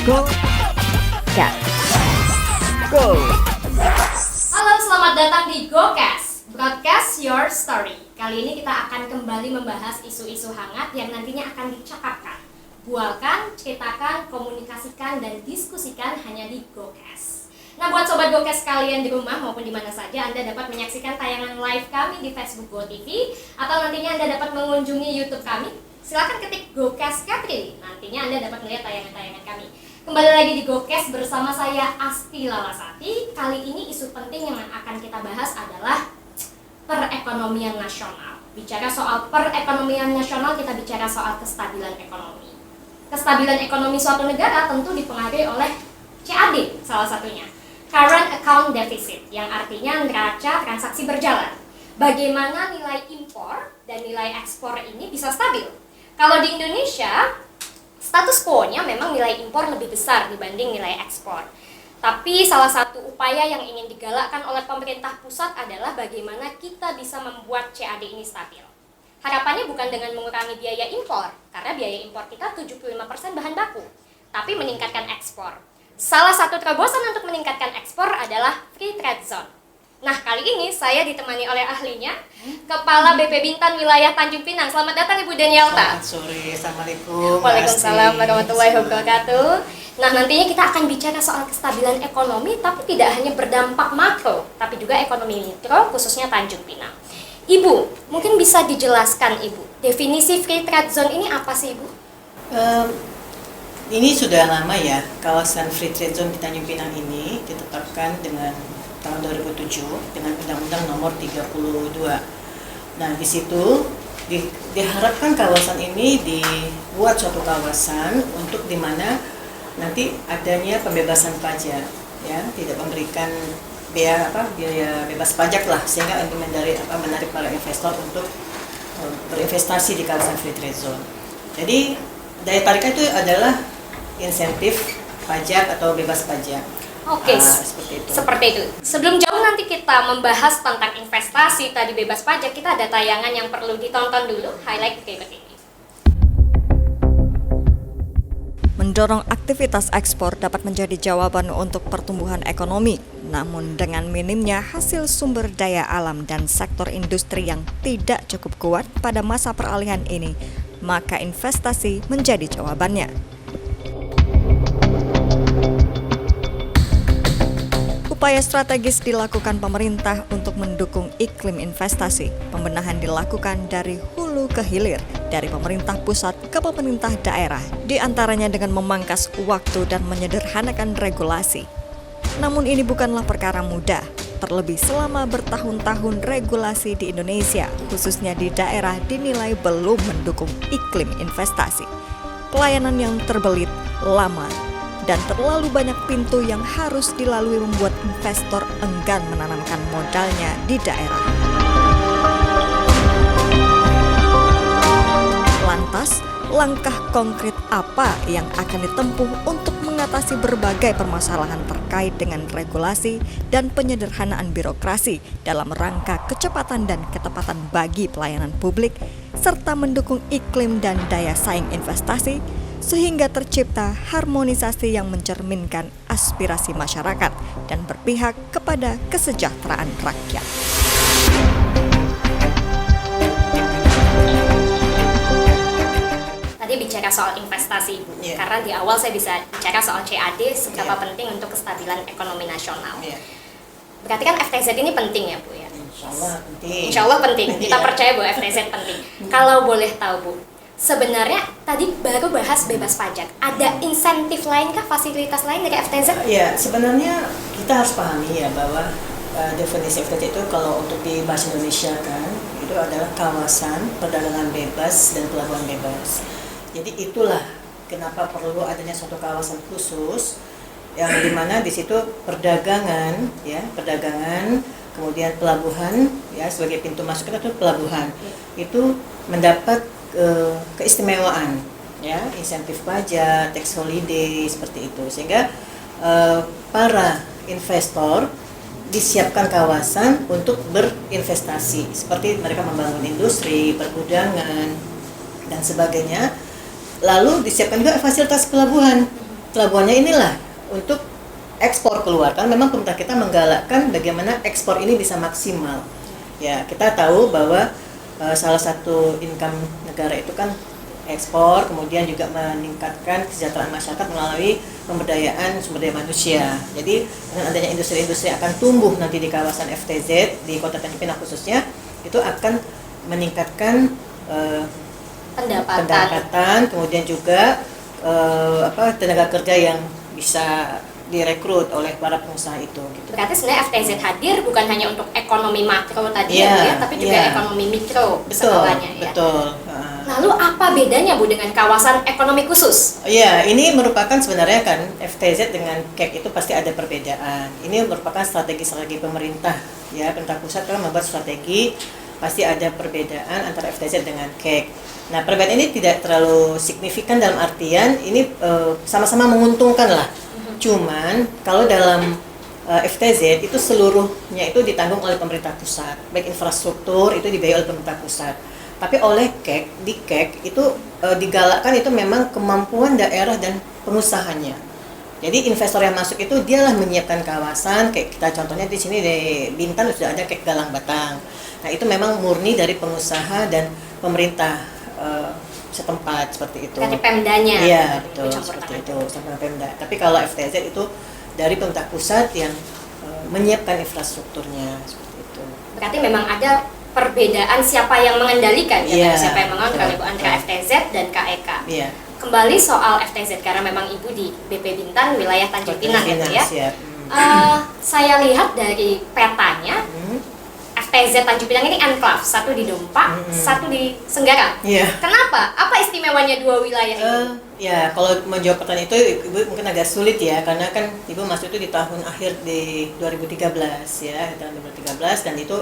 Go Cat. Go. Halo, selamat datang di GoCast, Broadcast Your Story. Kali ini kita akan kembali membahas isu-isu hangat yang nantinya akan dicakapkan, bualkan, ceritakan, komunikasikan, dan diskusikan hanya di GoCast. Nah, buat sobat GoCast kalian di rumah maupun di mana saja, Anda dapat menyaksikan tayangan live kami di Facebook GoTV, atau nantinya Anda dapat mengunjungi YouTube kami. Silakan ketik GoCast Capri, nantinya Anda dapat melihat tayangan-tayangan kami. Kembali lagi di GoCast bersama saya Asti Lalasati. Kali ini isu penting yang akan kita bahas adalah perekonomian nasional. Bicara soal perekonomian nasional, kita bicara soal kestabilan ekonomi. Kestabilan ekonomi suatu negara tentu dipengaruhi oleh CAD salah satunya, Current Account Deficit, yang artinya neraca transaksi berjalan. Bagaimana nilai impor dan nilai ekspor ini bisa stabil? Kalau di Indonesia, status quo-nya memang nilai impor lebih besar dibanding nilai ekspor. Tapi salah satu upaya yang ingin digalakkan oleh pemerintah pusat adalah bagaimana kita bisa membuat CAD ini stabil. Harapannya bukan dengan mengurangi biaya impor, karena biaya impor kita 75% bahan baku, tapi meningkatkan ekspor. Salah satu terobosan untuk meningkatkan ekspor adalah Free Trade Zone. Nah, kali ini saya ditemani oleh ahlinya, Kepala BP Bintan Wilayah Tanjung Pinang. Selamat datang Ibu Danielta. Selamat sore, Assalamualaikum. Waalaikumsalam warahmatullahi wabarakatuh. Nah, nantinya kita akan bicara soal kestabilan ekonomi, tapi tidak hanya berdampak makro, tapi juga ekonomi mikro, khususnya Tanjung Pinang. Ibu, mungkin bisa dijelaskan Ibu, definisi Free Trade Zone ini apa sih Ibu? Ini sudah lama ya, kawasan Free Trade Zone di Tanjung Pinang ini ditetapkan dengan tahun 2007 dengan Undang-Undang Nomor 32. Nah, di situ diharapkan kawasan ini dibuat suatu kawasan untuk dimana nanti adanya pembebasan pajak, ya, tidak memberikan biaya bebas pajak lah, sehingga menarik para investor untuk berinvestasi di kawasan Free Trade Zone. Jadi daya tariknya itu adalah insentif pajak atau bebas pajak. Oke, seperti itu. Sebelum jauh nanti kita membahas tentang investasi tadi bebas pajak, kita ada tayangan yang perlu ditonton dulu, highlight berikut ini. Mendorong aktivitas ekspor dapat menjadi jawaban untuk pertumbuhan ekonomi, namun dengan minimnya hasil sumber daya alam dan sektor industri yang tidak cukup kuat pada masa peralihan ini, maka investasi menjadi jawabannya. Upaya strategis dilakukan pemerintah untuk mendukung iklim investasi. Pembenahan dilakukan dari hulu ke hilir, dari pemerintah pusat ke pemerintah daerah, di antaranya dengan memangkas waktu dan menyederhanakan regulasi. Namun ini bukanlah perkara mudah, terlebih selama bertahun-tahun regulasi di Indonesia, khususnya di daerah, dinilai belum mendukung iklim investasi. Pelayanan yang terbelit, lama, dan terlalu banyak pintu yang harus dilalui membuat investor enggan menanamkan modalnya di daerah. Lantas, langkah konkret apa yang akan ditempuh untuk mengatasi berbagai permasalahan terkait dengan regulasi dan penyederhanaan birokrasi dalam rangka kecepatan dan ketepatan bagi pelayanan publik, serta mendukung iklim dan daya saing investasi, sehingga tercipta harmonisasi yang mencerminkan aspirasi masyarakat dan berpihak kepada kesejahteraan rakyat. Tadi bicara soal investasi Ibu, karena di awal saya bisa bicara soal CAD seberapa penting untuk kestabilan ekonomi nasional. Berarti kan FTZ ini penting ya Bu ya? Insya Allah penting, kita percaya bahwa FTZ penting. Kalau boleh tahu Bu, sebenarnya tadi baru bahas bebas pajak. Ada insentif lain kah, fasilitas lain dari FTZ? Ya, sebenarnya kita harus pahami ya bahwa definisi FTZ itu kalau untuk di bahasa Indonesia kan, itu adalah kawasan perdagangan bebas dan pelabuhan bebas. Jadi itulah kenapa perlu adanya suatu kawasan khusus yang dimana di situ perdagangan, kemudian pelabuhan, ya, sebagai pintu masuk itu pelabuhan, itu mendapat keistimewaan, ya, insentif pajak, tax holiday seperti itu, sehingga para investor disiapkan kawasan untuk berinvestasi, seperti mereka membangun industri, pergudangan dan sebagainya. Lalu disiapkan juga fasilitas pelabuhan, pelabuhannya inilah untuk ekspor keluar. Kan memang pemerintah kita menggalakkan bagaimana ekspor ini bisa maksimal. Ya, kita tahu bahwa salah satu income negara itu kan ekspor, kemudian juga meningkatkan kesejahteraan masyarakat melalui pemberdayaan sumber daya manusia. Jadi dengan adanya industri-industri akan tumbuh nanti di kawasan FTZ, di Kota Tanjung Pinang khususnya, itu akan meningkatkan pendapatan, kemudian juga tenaga kerja yang bisa direkrut oleh para pengusaha itu. Gitu. Berarti sebenarnya FTZ hadir bukan hanya untuk ekonomi makro tadi ya, tapi juga ekonomi mikro sekolahnya ya. Betul. Lalu apa bedanya Bu dengan kawasan ekonomi khusus? Iya, ini merupakan sebenarnya kan FTZ dengan KEK itu pasti ada perbedaan. Ini merupakan strategi pemerintah ya, pemerintah pusat kan membuat strategi, pasti ada perbedaan antara FTZ dengan KEK. Nah, perbedaan ini tidak terlalu signifikan dalam artian ini sama-sama menguntungkan lah. Cuman kalau dalam FTZ itu seluruhnya itu ditanggung oleh pemerintah pusat, baik infrastruktur itu dibiayai oleh pemerintah pusat. Tapi oleh KEK, di KEK itu digalakkan itu memang kemampuan daerah dan pengusahanya. Jadi investor yang masuk itu dialah menyiapkan kawasan, kayak kita contohnya di sini di Bintan sudah ada KEK Galang Batang. Nah itu memang murni dari pengusaha dan pemerintah setempat seperti itu. Dari Pemdanya. Iya betul seperti itu sama Pemda. Tapi kalau FTZ itu dari pemerintah pusat yang menyiapkan infrastrukturnya seperti itu. Berarti memang ada perbedaan siapa yang mengendalikan ya, siapa yang mengontrol Ibu antara FTZ dan KEK. Iya. Kembali soal FTZ karena memang Ibu di BP Bintan wilayah Tanjung Pinang gitu ya. Saya lihat dari petanya FTZ Tanjung Pinang ini enclave, satu di Dompa, satu di Senggarang. Iya. Kenapa? Apa istimewanya dua wilayah ini? Ya, kalau menjawab pertanyaan itu Ibu mungkin agak sulit ya, karena kan Ibu masuk itu di tahun akhir di 2013 ya, tahun 2013 dan itu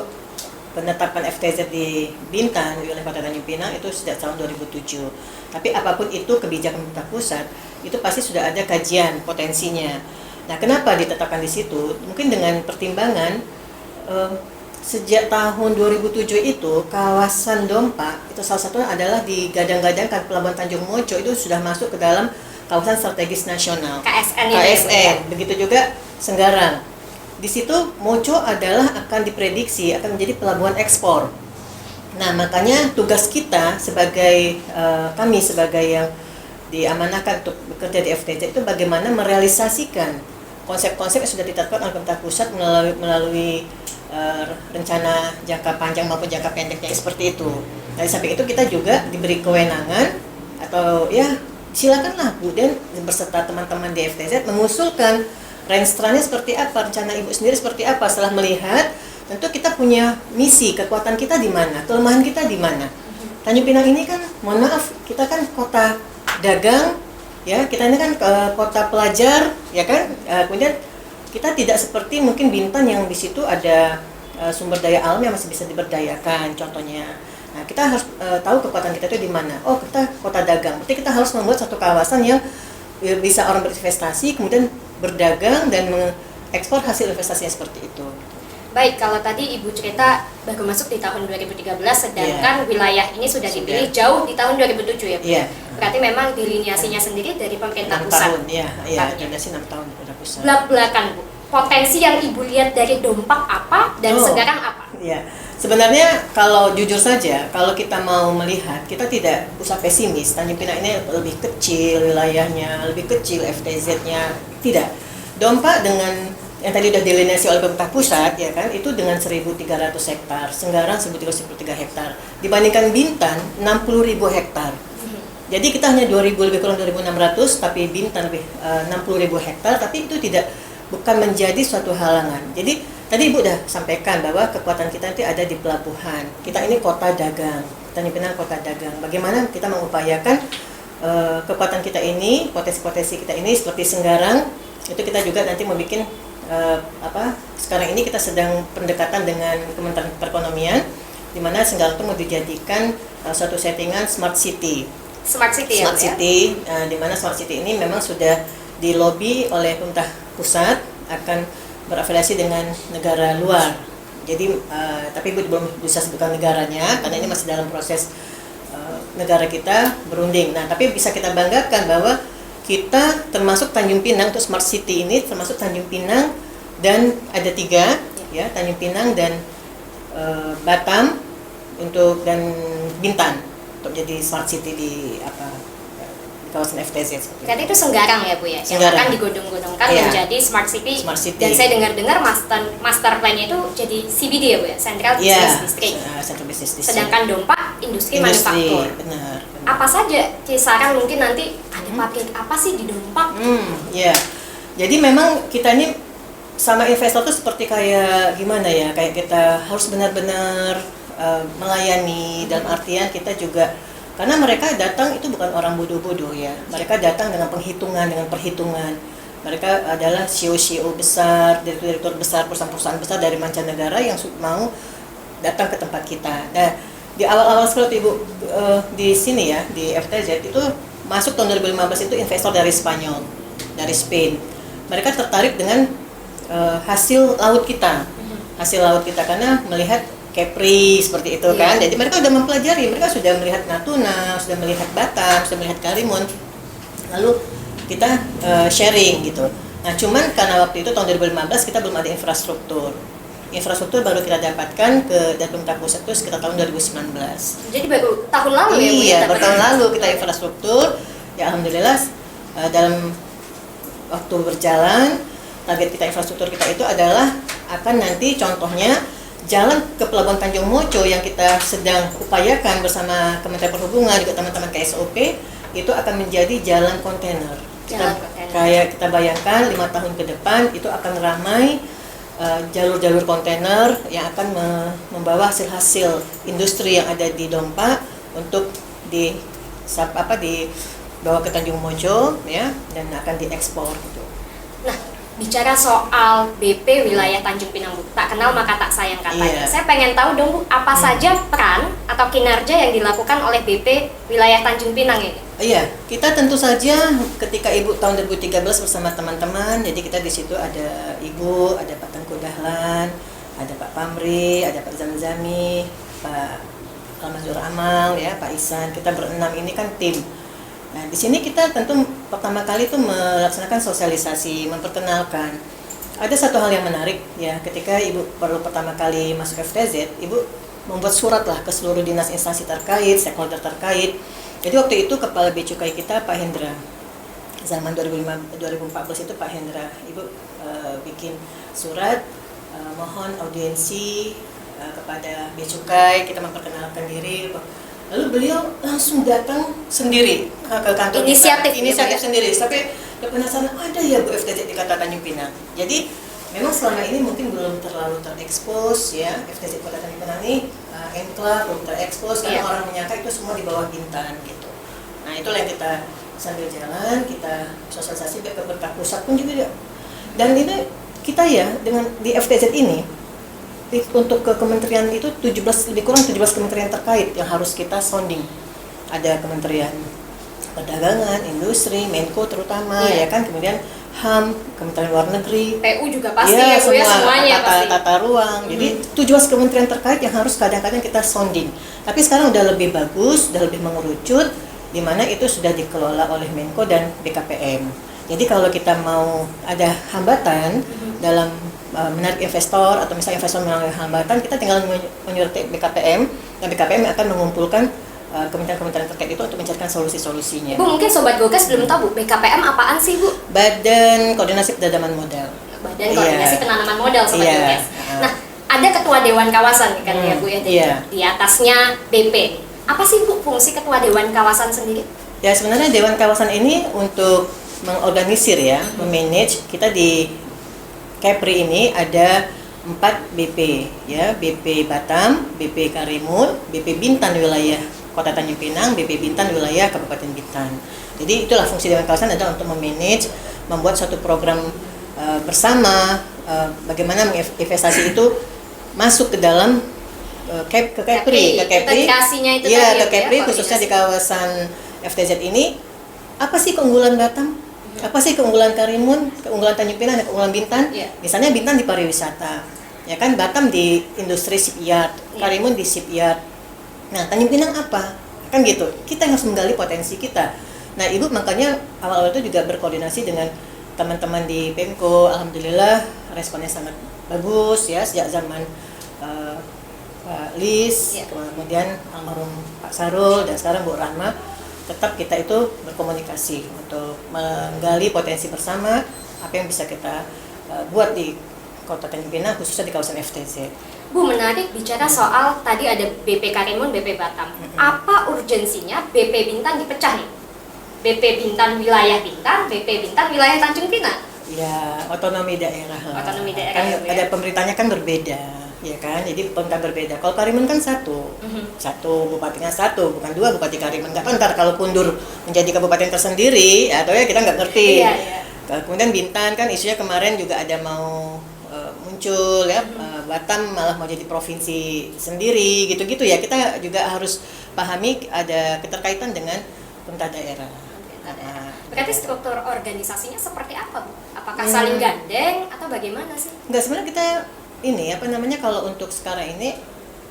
penetapan FTZ di Bintan oleh Kota Tanjung Pinang itu sejak tahun 2007. Tapi apapun itu kebijakan pemerintah pusat itu pasti sudah ada kajian potensinya. Nah, kenapa ditetapkan di situ? Mungkin dengan pertimbangan sejak tahun 2007 itu kawasan Dompa itu salah satunya adalah digadang-gadangkan Pelabuhan Tanjung Moco itu sudah masuk ke dalam kawasan strategis nasional. KSN. Begitu juga Senggarang. Di situ Moco adalah akan diprediksi akan menjadi pelabuhan ekspor. Nah, makanya tugas kita sebagai kami sebagai yang diamanahkan untuk bekerja di FTZ itu bagaimana merealisasikan konsep-konsep yang sudah ditetapkan oleh pemerintah pusat melalui rencana jangka panjang maupun jangka pendeknya seperti itu. Dari samping itu kita juga diberi kewenangan atau ya silakanlah Bu Den beserta teman-teman di FTZ mengusulkan Renstra-nya seperti apa, rencana Ibu sendiri seperti apa setelah melihat tentu kita punya misi, kekuatan kita di mana, kelemahan kita di mana. Tanjung Pinang ini kan, mohon maaf, kita kan kota dagang, ya kita ini kan kota pelajar, ya kan. Kemudian kita tidak seperti mungkin Bintan yang di situ ada sumber daya alam yang masih bisa diberdayakan, contohnya. Nah, kita harus tahu kekuatan kita itu di mana. Oh, kita kota dagang, berarti kita harus membuat satu kawasan yang bisa orang berinvestasi, kemudian berdagang dan mengekspor hasil investasinya seperti itu. Baik, kalau tadi Ibu cerita baru masuk di tahun 2013, sedangkan wilayah ini sudah dipilih jauh di tahun 2007 ya Bu? Iya. Berarti memang diliniasinya sendiri dari pemerintah 6 pusat? tahun, iya, diliniasi 6 tahun pemerintah pusat. Belak-belakan Bu, potensi yang Ibu lihat dari Dompak apa dan Senggarang apa? Iya, sebenarnya kalau jujur saja, kalau kita mau melihat, kita tidak usah pesimis. Tanjung Pinang ini lebih kecil wilayahnya, lebih kecil FTZ-nya, tidak. Dompa dengan yang tadi sudah diliniasi oleh pemerintah pusat, ya kan, itu dengan 1.300 hektar, Senggarang 1.303 hektar. Dibandingkan Bintan, 60.000 hektar. Jadi kita hanya 2.000 lebih kurang 2.600, tapi Bintan lebih 60.000 hektar, tapi itu bukan menjadi suatu halangan. Jadi tadi Ibu sudah sampaikan bahwa kekuatan kita nanti ada di pelabuhan. Kita ini kota dagang, Tanjung Pinang kota dagang. Bagaimana kita mengupayakan kekuatan kita ini, potensi-potensi kita ini seperti Senggarang, itu kita juga nanti membuat sekarang ini kita sedang pendekatan dengan Kementerian Perekonomian, di mana Senggarang itu mau dijadikan suatu settingan smart city. Smart city ya? Smart city, di mana smart city ini memang sudah dilobi oleh pemerintah pusat akan berafiliasi dengan negara luar. Jadi tapi belum bisa sebutkan negaranya karena ini masih dalam proses negara kita berunding. Nah, tapi bisa kita banggakan bahwa kita termasuk Tanjung Pinang untuk Smart City ini termasuk Tanjung Pinang dan ada 3 ya, Tanjung Pinang dan Batam dan Bintan untuk jadi Smart City di kawasan FTZ. Berarti itu Senggarang ya Bu ya, yang Senggarang. akan digodong-godongkan Iya. menjadi Smart City. Smart City. Dan saya dengar-dengar master plan-nya itu jadi CBD ya Bu ya, Central Iya, Business District. Central Business District. Sedangkan Dompa industri manufaktur. Benar. Apa saja kisaran mungkin nanti ada pabrik apa sih di Dompa? Ya. Jadi memang kita ini sama investor tuh seperti kayak gimana ya? Kayak kita harus benar-benar melayani dalam artian kita juga karena mereka datang itu bukan orang bodoh-bodoh ya. Mereka datang dengan perhitungan. Mereka adalah CEO besar, direktur besar, perusahaan-perusahaan besar dari mancanegara yang mau datang ke tempat kita. Nah, di awal-awal seperti Ibu di sini ya, di FTZ itu masuk tahun 2015 itu investor dari Spanyol, dari Spain. Mereka tertarik dengan hasil laut kita karena melihat Kepri seperti itu kan. Jadi mereka sudah mempelajari, mereka sudah melihat Natuna, sudah melihat Batam, sudah melihat Karimun. Lalu kita sharing gitu. Nah, cuman karena waktu itu tahun 2015 kita belum ada infrastruktur. Infrastruktur baru kita dapatkan ke Pemerintah Pusat itu sekitar tahun 2019. Jadi baru tahun lalu ya Bu ya? Iya, baru dapat tahun lalu kita infrastruktur. Ya alhamdulillah dalam waktu berjalan target kita infrastruktur kita itu adalah akan nanti contohnya jalan ke Pelabuhan Tanjung Moco yang kita sedang upayakan bersama Kementerian Perhubungan juga teman-teman KSOP itu akan menjadi jalan kontainer. Kayak kita bayangkan 5 tahun ke depan itu akan ramai jalur-jalur kontainer yang akan membawa hasil-hasil industri yang ada di Dompa untuk dibawa ke Tanjung Moco ya dan akan diekspor gitu. Nah, bicara soal BP wilayah Tanjung Pinang Bu, tak kenal maka tak sayang katanya. Saya pengen tahu dong Bu, apa saja peran atau kinerja yang dilakukan oleh BP wilayah Tanjung Pinang ini? Iya, kita tentu saja ketika Ibu tahun 2013 bersama teman-teman, jadi kita di situ ada Ibu, ada Pak Tengku Dahlan, ada Pak Pamri, ada Pak Zamzami, Pak Almazur Amal, ya Pak Isan, kita berenam ini kan tim. Nah, di sini kita tentu pertama kali itu melaksanakan sosialisasi, memperkenalkan. Ada satu hal yang menarik ya, ketika Ibu perlu pertama kali masuk FTZ, Ibu membuat surat lah ke seluruh dinas instansi terkait, stakeholder terkait. Jadi waktu itu Kepala Bea Cukai kita Pak Hendra, zaman 2014 itu Pak Hendra, Ibu bikin surat mohon audiensi kepada Bea Cukai, kita memperkenalkan diri. Lalu beliau langsung datang sendiri ke kantor Inisiatif sendiri. Sampai penasaran ada ya Bu FTZ di Kota Tanjung Pinang. Jadi memang selama ini mungkin belum terlalu terekspos ya FTZ Kota Tanjung Pinang ini enclave belum terekspos karena orang menyangka itu semua di bawah Bintan gitu. Nah itulah yang kita sambil jalan kita sosialisasi ke pemerintah pusat pun juga. Dan ini kita ya dengan di FTZ ini untuk ke kementerian itu lebih kurang 17 kementerian terkait yang harus kita sounding. Ada Kementerian Perdagangan, Industri, Menko terutama ya kan, kemudian HAM, Kementerian Luar Negeri, PU juga pasti ya Bu ya, semuanya pasti. Tata ruang. Jadi 17 kementerian terkait yang harus kadang-kadang kita sounding. Tapi sekarang udah lebih bagus, udah lebih mengerucut di mana itu sudah dikelola oleh Menko dan BKPM. Jadi kalau kita mau ada hambatan dalam menarik investor atau misalnya investor mengalami hambatan, kita tinggal menyurat BKPM dan BKPM akan mengumpulkan kementerian-kementerian terkait itu untuk mencarikan solusi-solusinya. Bu, mungkin Sobat Gokes belum tahu Bu, BKPM apaan sih Bu? Badan Koordinasi Penanaman Modal. Badan Koordinasi Penanaman Modal Sobat Gokes. Nah, Nah, ada Ketua Dewan Kawasan kan ya Bu ya, di atasnya BP. Apa sih Bu fungsi Ketua Dewan Kawasan sendiri? Ya sebenarnya Dewan Kawasan ini untuk mengorganisir ya, memanage. Kita di Kepri ini ada 4 BP ya, BP Batam, BP Karimun, BP Bintan wilayah Kota Tanjung Pinang, BP Bintan wilayah Kabupaten Bintan. Jadi itulah fungsi Dewan Kawasan adalah untuk memanage, membuat suatu program bersama bagaimana investasi itu masuk ke dalam ke Kepri, integrasinya itu ya, tadi ke Kepri khususnya di kawasan FTZ ini. Apa sih keunggulan Batam? Apa sih keunggulan Karimun, keunggulan Tanjung Pinang, dan keunggulan Bintan? Misalnya Bintan di pariwisata, ya kan, Batam di industri shipyard, Karimun di shipyard. Nah, Tanjung Pinang apa? Kan gitu. Kita harus menggali potensi kita. Nah, Ibu makanya awal-awal itu juga berkoordinasi dengan teman-teman di Pemko. Alhamdulillah responnya sangat bagus ya sejak zaman Pak Lis, kemudian almarhum Pak Sarul dan sekarang Bu Rahma. Tetap kita itu berkomunikasi untuk menggali potensi bersama apa yang bisa kita buat di Kota Tanjung Pinang khususnya di kawasan FTZ. Bu, menarik bicara soal tadi ada BP Karimun, BP Batam. Apa urgensinya BP Bintan dipecah nih? BP Bintan wilayah Bintan, BP Bintan wilayah Tanjung Pinang. Ya, otonomi daerah. Otonomi daerah Kan ya, Bu, ya. ada pemerintahnya kan berbeda, ya kan? Jadi pemerintah berbeda. Kalau Karimun kan satu, satu bupatinya satu, bukan dua bupati Karimun. Nggak tahu ntar kalau pundur menjadi kabupaten tersendiri, atau ya kita nggak ngerti. Iya, iya. Kemudian Bintan kan isunya kemarin juga ada mau muncul ya, Batam malah mau jadi provinsi sendiri, gitu-gitu ya. Kita juga harus pahami ada keterkaitan dengan pemerintah daerah. Berarti struktur organisasinya seperti apa, Bu? Apakah saling gandeng atau bagaimana sih? Enggak, sebenarnya kita ini kalau untuk sekarang ini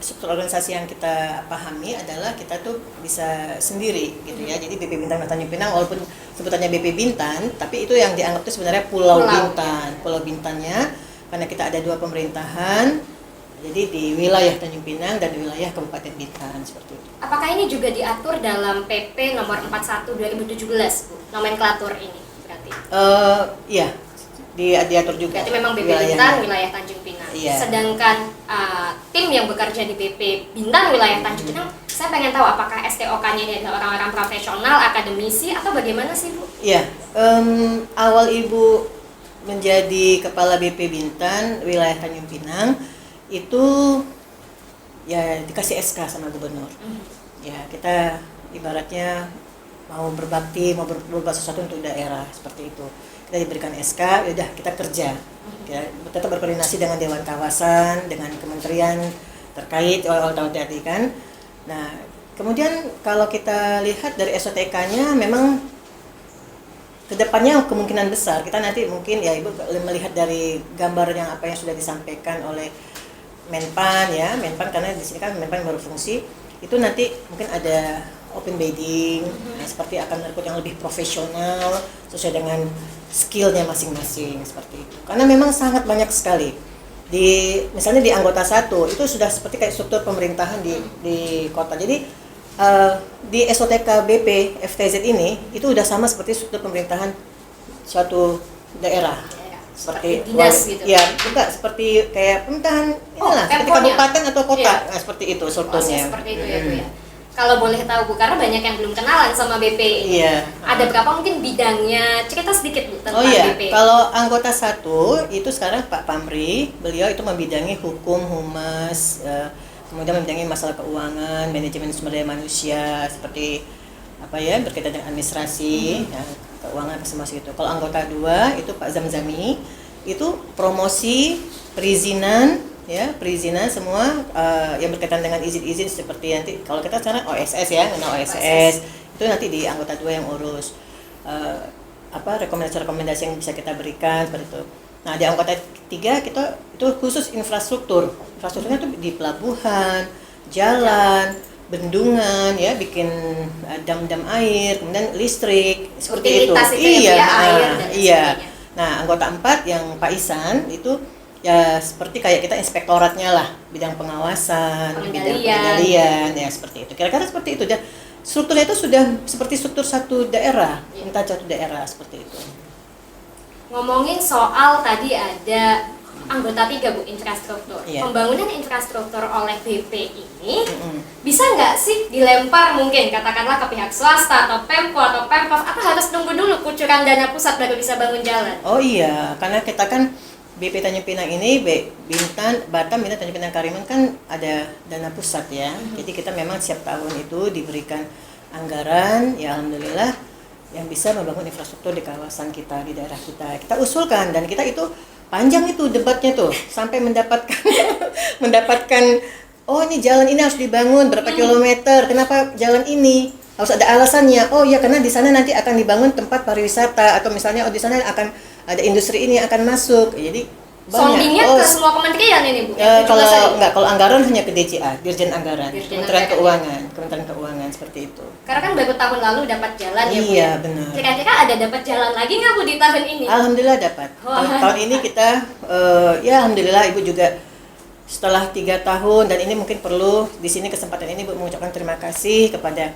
struktur organisasi yang kita pahami adalah kita tuh bisa sendiri gitu ya. Jadi BP Bintan Tanjung Pinang walaupun sebutannya BP Bintan, tapi itu yang dianggap itu sebenarnya Pulau Bintan. Pulau Bintannya karena kita ada 2 pemerintahan. Jadi di wilayah Tanjung Pinang dan di wilayah Kabupaten Bintan seperti itu. Apakah ini juga diatur dalam PP nomor 41 2017, Bu? Nomenklatur ini berarti? Iya, diatur juga. Berarti memang BP Bintan wilayah Tanjung Pinang. Iya. Sedangkan tim yang bekerja di BP Bintan wilayah Tanjung Pinang, saya pengen tahu apakah STOK-nya ini adalah orang-orang profesional, akademisi, atau bagaimana sih, Bu? Iya, awal Ibu menjadi Kepala BP Bintan wilayah Tanjung Pinang itu ya dikasih SK sama gubernur. Ya, kita ibaratnya mau berbakti, mau berbuat sesuatu untuk daerah seperti itu. Kita diberikan SK, udah kita kerja. Ya, tetap berkoordinasi dengan Dewan Kawasan, dengan kementerian terkait awal tahun tadi kan. Nah, kemudian kalau kita lihat dari SOTK-nya memang kedepannya kemungkinan besar kita nanti mungkin ya Ibu melihat dari gambar yang apa yang sudah disampaikan oleh Menpan ya, Menpan karena di sini kan Menpan baru fungsi, itu nanti mungkin ada open bidding, seperti akan rekrut yang lebih profesional sesuai dengan skillnya masing-masing seperti itu. Karena memang sangat banyak sekali misalnya di anggota 1 itu sudah seperti kayak struktur pemerintahan di kota. Jadi di SOTK BP FTZ ini itu udah sama seperti struktur pemerintahan suatu daerah. Seperti dinas gitu. Ya, enggak seperti kayak pemerintahan seperti kabupaten atau kota. Nah, seperti itu strukturnya. Seperti itu ya, Bu ya. Kalau boleh tahu, Bu, karena banyak yang belum kenalan sama BP ini. Iya. Ada berapa mungkin bidangnya? Cerita sedikit, Bu, tentang BP. Kalau anggota 1 itu sekarang Pak Pamri, beliau itu membidangi hukum, humas, kemudian membidangi masalah keuangan, manajemen sumber daya manusia, seperti berkaitan dengan administrasi, keuangan semua itu. Kalau anggota 2 itu Pak Zamzami, itu promosi, perizinan semua yang berkaitan dengan izin-izin seperti nanti kalau kita sekarang OSS ya, OSS itu nanti di anggota 2 yang urus rekomendasi yang bisa kita berikan seperti itu. Nah, di anggota 3 kita itu khusus infrastrukturnya tuh di pelabuhan, jalan, bendungan ya, bikin dam-dam air, kemudian listrik seperti utilitas itu. Iya, air dan sebagainya. Nah, anggota 4 yang Pak Isan itu ya seperti kayak kita inspektoratnya lah, bidang pengawasan, bidang pengendalian ya seperti itu. Kira-kira seperti itu. Dan strukturnya itu sudah seperti struktur satu daerah, entah satu daerah seperti itu. Ngomongin soal tadi ada anggota 3, Bu, infrastruktur. Pembangunan infrastruktur oleh BP ini bisa nggak sih dilempar mungkin katakanlah ke pihak swasta atau Pemko atau Pemprov, atau harus nunggu dulu kucuran dana pusat baru bisa bangun jalan? Oh iya, karena kita kan BP Tanjung Pinang ini, Bintan, Batam, Bintan, Tanjung Pinang, Karimun kan ada dana pusat ya. Jadi kita memang setiap tahun itu diberikan anggaran, ya alhamdulillah, yang bisa membangun infrastruktur di kawasan kita, di daerah kita. Kita usulkan dan kita itu panjang itu debatnya tuh sampai mendapatkan oh ini jalan ini harus dibangun berapa kilometer, kenapa jalan ini harus ada alasannya. Oh iya, karena di sana nanti akan dibangun tempat pariwisata, atau misalnya di sana akan ada industri ini akan masuk. Jadi sondingnya ke semua kementerian ini, Bu. Kalau anggaran hanya ke DCA, Dirjen Anggaran, Kementerian Keuangan seperti itu. Karena kan baru tahun lalu dapat jalan ya Bu. Iya, ya? benar. Kira-kira ada dapat jalan lagi nggak Bu di tahun ini? Alhamdulillah dapat. Wah. Tahun ini kita ya alhamdulillah Ibu juga setelah 3 tahun, dan ini mungkin perlu di sini kesempatan ini Ibu mengucapkan terima kasih kepada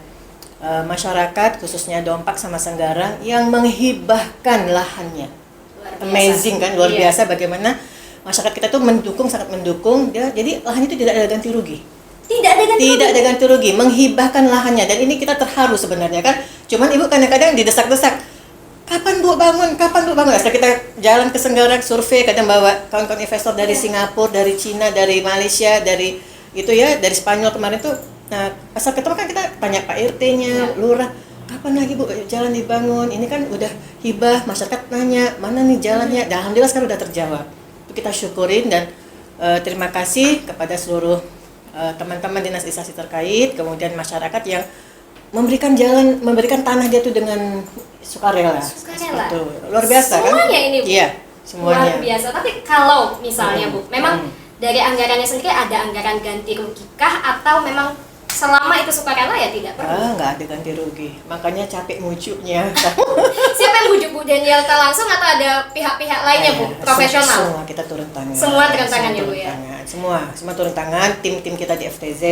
masyarakat khususnya Dompak sama Senggarang yang menghibahkan lahannya. Luar biasa. Amazing kan, luar Iya. biasa bagaimana masyarakat kita tuh mendukung, sangat mendukung ya. Jadi lahan itu tidak ada ganti rugi. Tidak ada ganti Tidak rugi? ada ganti rugi, menghibahkan lahannya, dan ini kita terharu sebenarnya kan. Cuman Ibu kadang-kadang didesak-desak. Kapan Bu bangun? Kapan Bu bangun? Setelah kita jalan ke Senggarang survei, kadang bawa kawan-kawan investor dari Singapura, dari Cina, dari Malaysia, dari itu ya, dari Spanyol kemarin tuh. Nah, asal ketemu kan kita tanya Pak RT-nya, lurah, kapan lagi Bu jalan dibangun? Ini kan udah hibah, masyarakat nanya, mana nih jalannya? Dan alhamdulillah sekarang udah terjawab. Itu kita syukurin, dan terima kasih kepada seluruh teman-teman dinas instansi terkait, kemudian masyarakat yang memberikan jalan, memberikan tanah dia tuh dengan sukarela. Sukarela. Betul. Luar biasa kan? Semuanya ini Bu? Iya, semuanya. Luar biasa. Tapi kalau misalnya Bu, memang Hmm. dari anggarannya sendiri ada anggaran ganti rugi kah, atau memang selama itu sukarela ya tidak perlu? Nggak ada ganti rugi. Makanya capek mucuknya. Siapa yang bujuk Bu Danielta langsung, atau ada pihak-pihak lainnya Bu, profesional? Semua kita turun tangan. Semua turun tangan ya, Bu, turun ya? tangan. Semua turun tangan. Tim-tim kita di FTZ,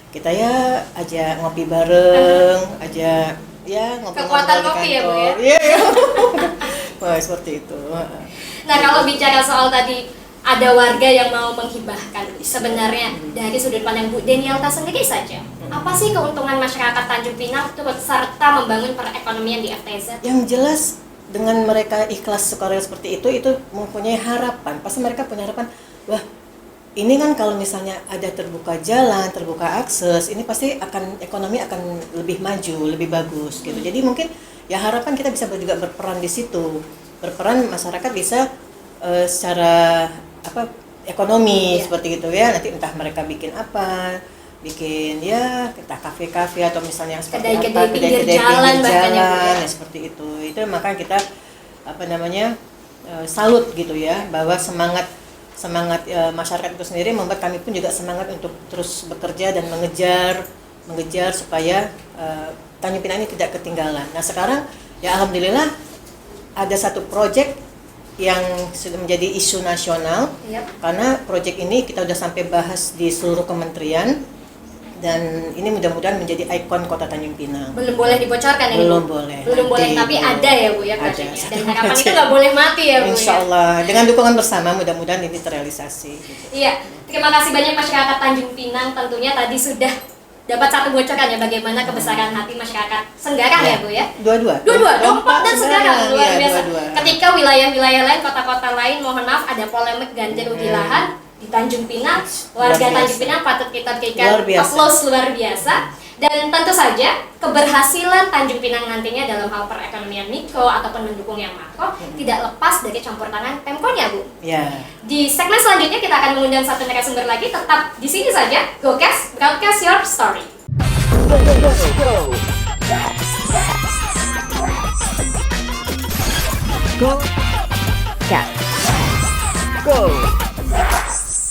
kita ya aja ngopi bareng, aja ya ngopi. Kekuatan ngopi ya, Bu, ya? Iya. Wah, seperti itu. Nah, kalau bicara soal tadi ada warga yang mau menghibahkan, sebenarnya dari sudut pandang Bu Danielta sendiri saja, apa sih keuntungan masyarakat Tanjung Pinang turut serta membangun perekonomian di FTZ? Yang jelas dengan mereka ikhlas sukarela seperti itu mempunyai harapan. Pasti mereka punya harapan, wah ini kan kalau misalnya ada terbuka jalan, terbuka akses, ini pasti akan ekonomi akan lebih maju, lebih bagus gitu. Jadi mungkin ya harapan kita bisa juga berperan di situ, berperan masyarakat bisa secara ekonomi seperti itu ya. Nanti entah mereka bikin apa, bikin ya entah kafe-kafe atau misalnya yang seperti Kedai-kedai apa, pinggir kedai-kedai jalan pinggir bahkan ya, Bu, jalan, ya. ya seperti itu maka kita salut gitu ya, bahwa semangat masyarakat itu sendiri membuat kami pun juga semangat untuk terus bekerja dan mengejar supaya Tanjung Pinang ini tidak ketinggalan. Nah sekarang ya alhamdulillah ada satu proyek yang sudah menjadi isu nasional. Yap. Karena proyek ini kita sudah sampai bahas di seluruh kementerian, dan ini mudah-mudahan menjadi ikon Kota Tanjung Pinang. Belum boleh dibocorkan ini? Belum Bu? boleh. Belum boleh, Nanti tapi belum. ada ya Bu ya Ada, proyeknya. satu Dan harapan itu proyek. nggak boleh mati ya Bu Insya ya? Allah, dengan dukungan bersama mudah-mudahan ini terrealisasi. Gitu. Iya, terima kasih banyak masyarakat Tanjung Pinang. Tentunya tadi sudah dapat satu bocoran ya bagaimana kebesaran hati masyarakat Senggarang ya Bu ya? Dua-dua, Dompak dan Senggarang, luar iya, biasa. dua-dua. Ketika wilayah-wilayah lain, kota-kota lain, mohon maaf ada polemik ganti rugi lahan, di Tanjung Pinang, warga Luar biasa. Tanjung Pinang patut kita berikan Luar biasa. applause luar biasa. Dan tentu saja keberhasilan Tanjung Pinang nantinya dalam hal perekonomian mikro ataupun mendukung yang makro tidak lepas dari campur tangan Pemkonya Bu. Ya. Di segmen selanjutnya kita akan mengundang satu narasumber lagi, tetap di sini saja. GoCast, broadcast your story. Go Cat. Go